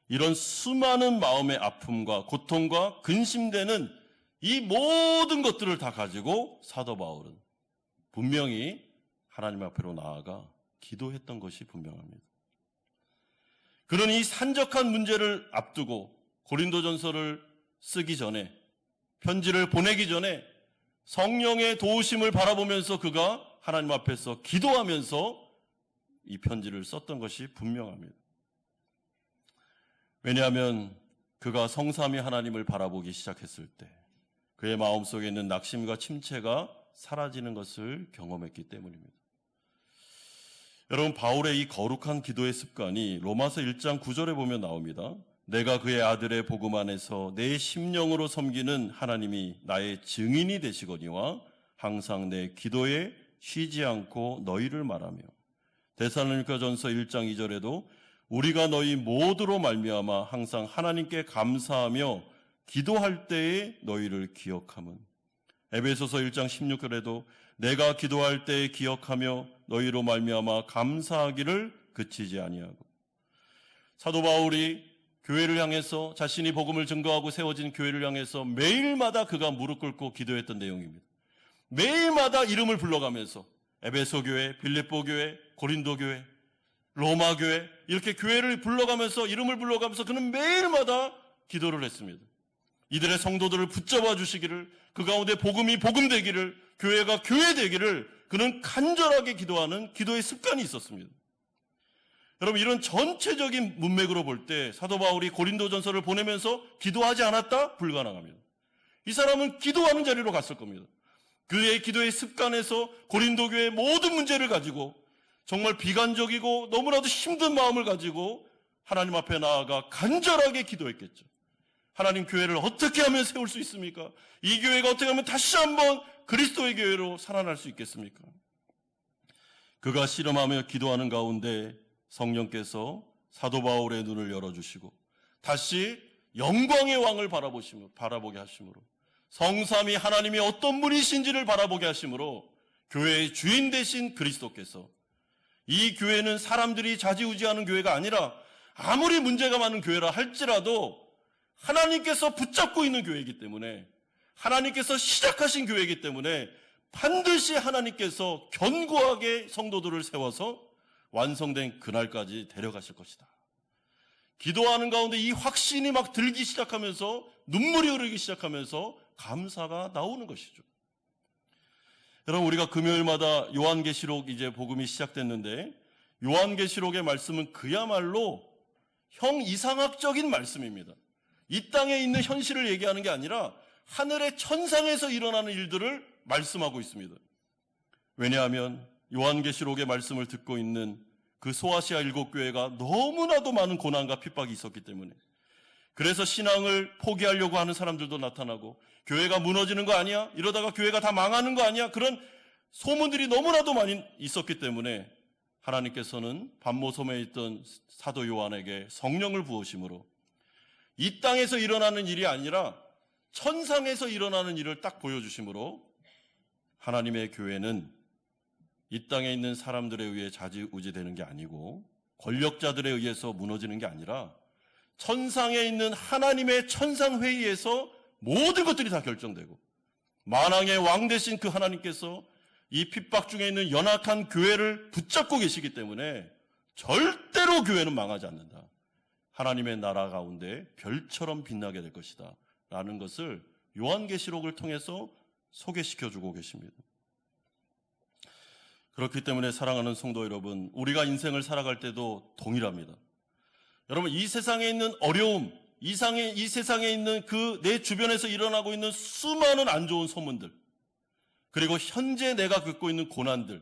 이런 수많은 마음의 아픔과 고통과 근심되는 이 모든 것들을 다 가지고 사도 바울은 분명히 하나님 앞으로 나아가 기도했던 것이 분명합니다. 그런 이 산적한 문제를 앞두고 고린도전서를 쓰기 전에, 편지를 보내기 전에 성령의 도우심을 바라보면서 그가 하나님 앞에서 기도하면서 이 편지를 썼던 것이 분명합니다. 왜냐하면 그가 성삼위 하나님을 바라보기 시작했을 때 그의 마음속에 있는 낙심과 침체가 사라지는 것을 경험했기 때문입니다. 여러분, 바울의 이 거룩한 기도의 습관이 로마서 1장 9절에 보면 나옵니다. 내가 그의 아들의 복음 안에서 내 심령으로 섬기는 하나님이 나의 증인이 되시거니와 항상 내 기도에 쉬지 않고 너희를 말하며 데살로니가전서 1장 2절에도 우리가 너희 모두로 말미암아 항상 하나님께 감사하며 기도할 때에 너희를 기억함은 에베소서 1장 16절에도 내가 기도할 때에 기억하며 너희로 말미암아 감사하기를 그치지 아니하고 사도 바울이 교회를 향해서 자신이 복음을 증거하고 세워진 교회를 향해서 매일마다 그가 무릎 꿇고 기도했던 내용입니다. 매일마다 이름을 불러가면서 에베소 교회, 빌립보 교회, 고린도 교회, 로마 교회 이렇게 교회를 불러가면서 이름을 불러가면서 그는 매일마다 기도를 했습니다. 이들의 성도들을 붙잡아 주시기를 그 가운데 복음이 복음되기를 교회가 교회되기를 그는 간절하게 기도하는 기도의 습관이 있었습니다. 여러분 이런 전체적인 문맥으로 볼 때 사도 바울이 고린도전서를 보내면서 기도하지 않았다? 불가능합니다. 이 사람은 기도하는 자리로 갔을 겁니다. 그의 기도의 습관에서 고린도 교회의 모든 문제를 가지고 정말 비관적이고 너무나도 힘든 마음을 가지고 하나님 앞에 나아가 간절하게 기도했겠죠. 하나님 교회를 어떻게 하면 세울 수 있습니까? 이 교회가 어떻게 하면 다시 한번 그리스도의 교회로 살아날 수 있겠습니까? 그가 씨름하며 기도하는 가운데 성령께서 사도 바울의 눈을 열어주시고 다시 영광의 왕을 바라보게 하심으로 성삼위 하나님이 어떤 분이신지를 바라보게 하심으로 교회의 주인 되신 그리스도께서 이 교회는 사람들이 좌지우지하는 교회가 아니라 아무리 문제가 많은 교회라 할지라도 하나님께서 붙잡고 있는 교회이기 때문에 하나님께서 시작하신 교회이기 때문에 반드시 하나님께서 견고하게 성도들을 세워서 완성된 그날까지 데려가실 것이다. 기도하는 가운데 이 확신이 막 들기 시작하면서 눈물이 흐르기 시작하면서 감사가 나오는 것이죠. 여러분 우리가 금요일마다 요한계시록 이제 복음이 시작됐는데 요한계시록의 말씀은 그야말로 형이상학적인 말씀입니다. 이 땅에 있는 현실을 얘기하는 게 아니라 하늘의 천상에서 일어나는 일들을 말씀하고 있습니다. 왜냐하면 요한계시록의 말씀을 듣고 있는 그 소아시아 7교회가 너무나도 많은 고난과 핍박이 있었기 때문에 그래서 신앙을 포기하려고 하는 사람들도 나타나고 교회가 무너지는 거 아니야? 이러다가 교회가 다 망하는 거 아니야? 그런 소문들이 너무나도 많이 있었기 때문에 하나님께서는 반모섬에 있던 사도 요한에게 성령을 부으심으로 이 땅에서 일어나는 일이 아니라 천상에서 일어나는 일을 딱 보여주심으로 하나님의 교회는 이 땅에 있는 사람들에 의해 좌지우지되는 게 아니고 권력자들에 의해서 무너지는 게 아니라 천상에 있는 하나님의 천상회의에서 모든 것들이 다 결정되고 만왕의 왕 되신 그 하나님께서 이 핍박 중에 있는 연약한 교회를 붙잡고 계시기 때문에 절대로 교회는 망하지 않는다. 하나님의 나라 가운데 별처럼 빛나게 될 것이다 라는 것을 요한계시록을 통해서 소개시켜주고 계십니다. 그렇기 때문에 사랑하는 성도 여러분, 우리가 인생을 살아갈 때도 동일합니다. 여러분, 이 세상에 있는 어려움, 이 세상에 있는 그 내 주변에서 일어나고 있는 수많은 안 좋은 소문들, 그리고 현재 내가 겪고 있는 고난들,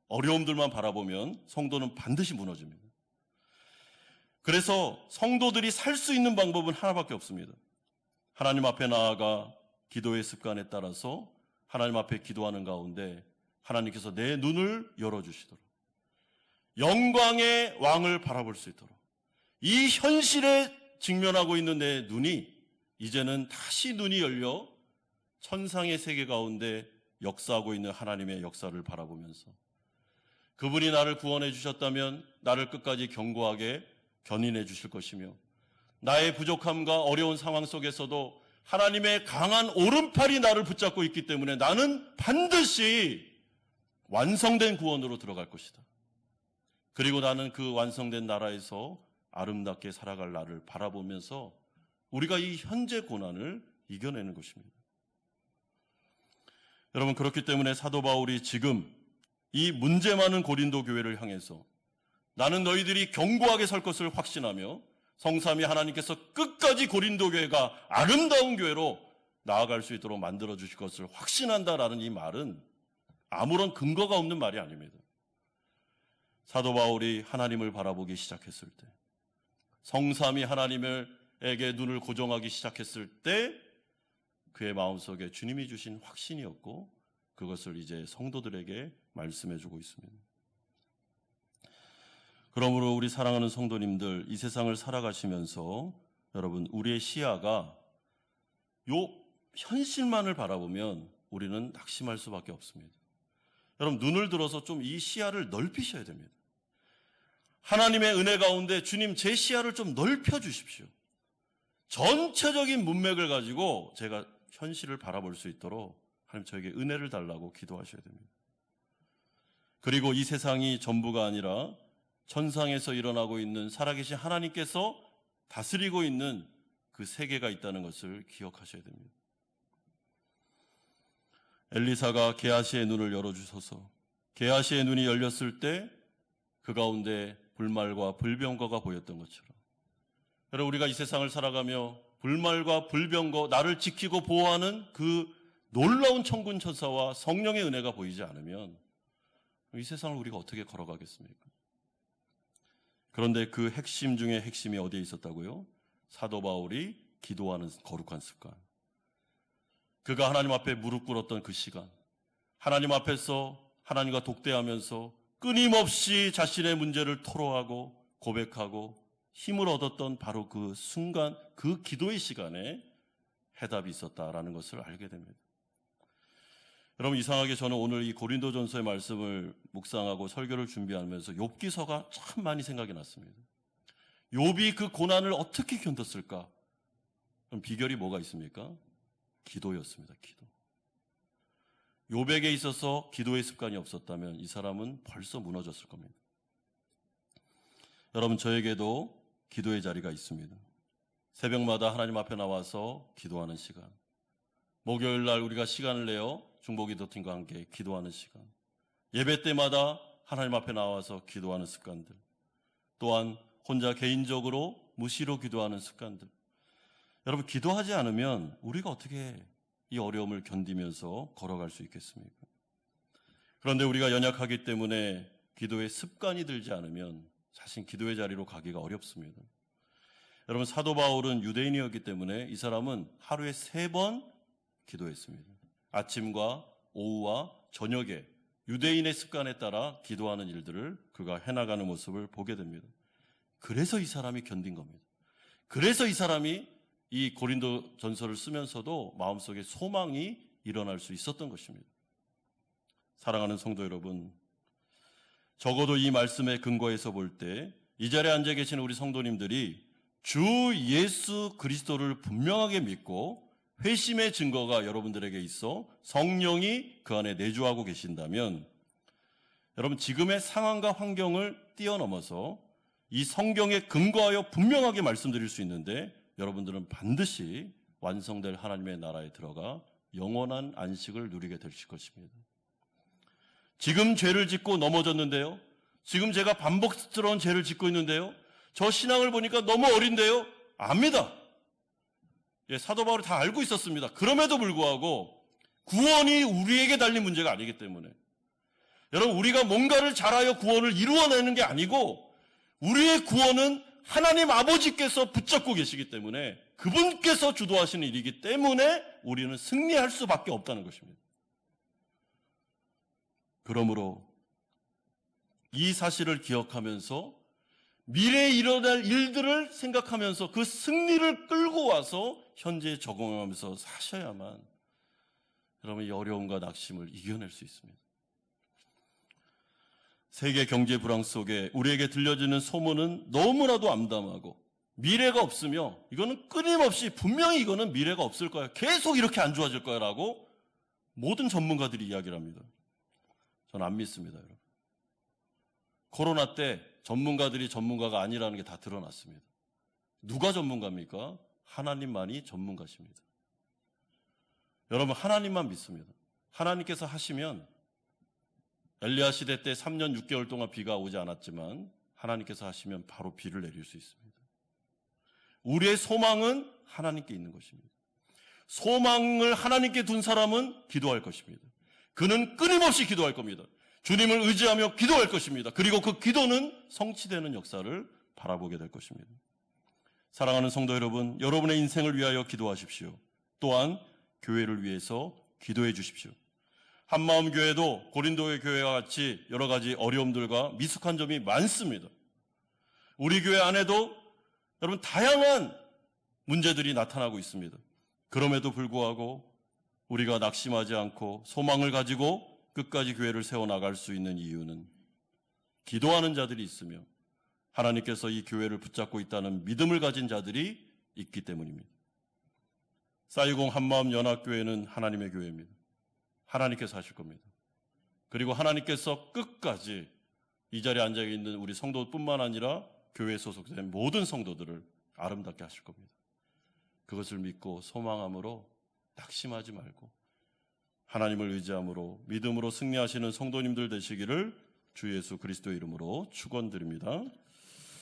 어려움들만 바라보면 성도는 반드시 무너집니다. 그래서 성도들이 살 수 있는 방법은 하나밖에 없습니다. 하나님 앞에 나아가 기도의 습관에 따라서 하나님 앞에 기도하는 가운데 하나님께서 내 눈을 열어주시도록 영광의 왕을 바라볼 수 있도록 이 현실에 직면하고 있는 내 눈이 이제는 다시 눈이 열려 천상의 세계 가운데 역사하고 있는 하나님의 역사를 바라보면서 그분이 나를 구원해 주셨다면 나를 끝까지 견고하게 견인해 주실 것이며 나의 부족함과 어려운 상황 속에서도 하나님의 강한 오른팔이 나를 붙잡고 있기 때문에 나는 반드시 완성된 구원으로 들어갈 것이다. 그리고 나는 그 완성된 나라에서 아름답게 살아갈 나를 바라보면서 우리가 이 현재 고난을 이겨내는 것입니다. 여러분, 그렇기 때문에 사도 바울이 지금 이 문제 많은 고린도 교회를 향해서 나는 너희들이 견고하게 설 것을 확신하며 성삼위 하나님께서 끝까지 고린도 교회가 아름다운 교회로 나아갈 수 있도록 만들어 주실 것을 확신한다라는 이 말은 아무런 근거가 없는 말이 아닙니다. 사도 바울이 하나님을 바라보기 시작했을 때, 성삼위 하나님에게 눈을 고정하기 시작했을 때 그의 마음속에 주님이 주신 확신이었고 그것을 이제 성도들에게 말씀해 주고 있습니다. 그러므로 우리 사랑하는 성도님들, 이 세상을 살아가시면서 여러분, 우리의 시야가 요 현실만을 바라보면 우리는 낙심할 수밖에 없습니다. 여러분, 눈을 들어서 좀 이 시야를 넓히셔야 됩니다. 하나님의 은혜 가운데 주님, 제 시야를 좀 넓혀 주십시오. 전체적인 문맥을 가지고 제가 현실을 바라볼 수 있도록 하나님 저에게 은혜를 달라고 기도하셔야 됩니다. 그리고 이 세상이 전부가 아니라 천상에서 일어나고 있는 살아계신 하나님께서 다스리고 있는 그 세계가 있다는 것을 기억하셔야 됩니다. 엘리사가 게하시의 눈을 열어주셔서 게하시의 눈이 열렸을 때 그 가운데 불말과 불병거가 보였던 것처럼, 여러분, 우리가 이 세상을 살아가며 불말과 불병거, 나를 지키고 보호하는 그 놀라운 천군 천사와 성령의 은혜가 보이지 않으면 이 세상을 우리가 어떻게 걸어가겠습니까? 그런데 그 핵심 중에 핵심이 어디에 있었다고요? 사도 바울이 기도하는 거룩한 습관. 그가 하나님 앞에 무릎 꿇었던 그 시간, 하나님 앞에서 하나님과 독대하면서 끊임없이 자신의 문제를 토로하고 고백하고 힘을 얻었던 바로 그 순간, 그 기도의 시간에 해답이 있었다라는 것을 알게 됩니다. 여러분, 이상하게 저는 오늘 이 고린도전서의 말씀을 묵상하고 설교를 준비하면서 욥기서가 참 많이 생각이 났습니다. 욥이 그 고난을 어떻게 견뎠을까? 그럼 비결이 뭐가 있습니까? 기도였습니다. 기도. 욥에게 있어서 기도의 습관이 없었다면 이 사람은 벌써 무너졌을 겁니다. 여러분, 저에게도 기도의 자리가 있습니다. 새벽마다 하나님 앞에 나와서 기도하는 시간, 목요일 날 우리가 시간을 내어 중보기도팀과 함께 기도하는 시간, 예배 때마다 하나님 앞에 나와서 기도하는 습관들, 또한 혼자 개인적으로 무시로 기도하는 습관들. 여러분, 기도하지 않으면 우리가 어떻게 이 어려움을 견디면서 걸어갈 수 있겠습니까? 그런데 우리가 연약하기 때문에 기도의 습관이 들지 않으면 사실 기도의 자리로 가기가 어렵습니다. 여러분, 사도 바울은 유대인이었기 때문에 이 사람은 하루에 3번 기도했습니다. 아침과 오후와 저녁에 유대인의 습관에 따라 기도하는 일들을 그가 해나가는 모습을 보게 됩니다. 그래서 이 사람이 견딘 겁니다. 그래서 이 사람이 이 고린도 전서를 쓰면서도 마음속에 소망이 일어날 수 있었던 것입니다. 사랑하는 성도 여러분, 적어도 이 말씀의 근거에서 볼 때 이 자리에 앉아 계시는 우리 성도님들이 주 예수 그리스도를 분명하게 믿고 회심의 증거가 여러분들에게 있어 성령이 그 안에 내주하고 계신다면, 여러분, 지금의 상황과 환경을 뛰어넘어서 이 성경에 근거하여 분명하게 말씀드릴 수 있는데 여러분들은 반드시 완성될 하나님의 나라에 들어가 영원한 안식을 누리게 되실 것입니다. 지금 죄를 짓고 넘어졌는데요, 지금 제가 반복스러운 죄를 짓고 있는데요, 저 신앙을 보니까 너무 어린데요, 압니다. 사도 바울이 다 알고 있었습니다. 그럼에도 불구하고 구원이 우리에게 달린 문제가 아니기 때문에, 여러분, 우리가 뭔가를 잘하여 구원을 이루어내는 게 아니고 우리의 구원은 하나님 아버지께서 붙잡고 계시기 때문에 그분께서 주도하시는 일이기 때문에 우리는 승리할 수밖에 없다는 것입니다. 그러므로 이 사실을 기억하면서 미래에 일어날 일들을 생각하면서 그 승리를 끌고 와서 현재에 적응하면서 사셔야만 여러분, 이 어려움과 낙심을 이겨낼 수 있습니다. 세계 경제 불황 속에 우리에게 들려지는 소문은 너무나도 암담하고 미래가 없으며 이거는 끊임없이 분명히 이거는 미래가 없을 거야, 계속 이렇게 안 좋아질 거야 라고 모든 전문가들이 이야기를 합니다. 저는 안 믿습니다. 여러분, 코로나 때 전문가들이 전문가가 아니라는 게 다 드러났습니다. 누가 전문가입니까? 하나님만이 전문가십니다. 여러분, 하나님만 믿습니다. 하나님께서 하시면, 엘리야 시대 때 3년 6개월 동안 비가 오지 않았지만 하나님께서 하시면 바로 비를 내릴 수 있습니다. 우리의 소망은 하나님께 있는 것입니다. 소망을 하나님께 둔 사람은 기도할 것입니다. 그는 끊임없이 기도할 겁니다. 주님을 의지하며 기도할 것입니다. 그리고 그 기도는 성취되는 역사를 바라보게 될 것입니다. 사랑하는 성도 여러분, 여러분의 인생을 위하여 기도하십시오. 또한 교회를 위해서 기도해 주십시오. 한마음 교회도 고린도의 교회와 같이 여러 가지 어려움들과 미숙한 점이 많습니다. 우리 교회 안에도 여러분 다양한 문제들이 나타나고 있습니다. 그럼에도 불구하고 우리가 낙심하지 않고 소망을 가지고 끝까지 교회를 세워나갈 수 있는 이유는 기도하는 자들이 있으며 하나님께서 이 교회를 붙잡고 있다는 믿음을 가진 자들이 있기 때문입니다. 싸이공 한마음 연합교회는 하나님의 교회입니다. 하나님께서 하실 겁니다. 그리고 하나님께서 끝까지 이 자리에 앉아있는 우리 성도뿐만 아니라 교회에 소속된 모든 성도들을 아름답게 하실 겁니다. 그것을 믿고 소망함으로 낙심하지 말고 하나님을 의지함으로 믿음으로 승리하시는 성도님들 되시기를 주 예수 그리스도의 이름으로 축원드립니다.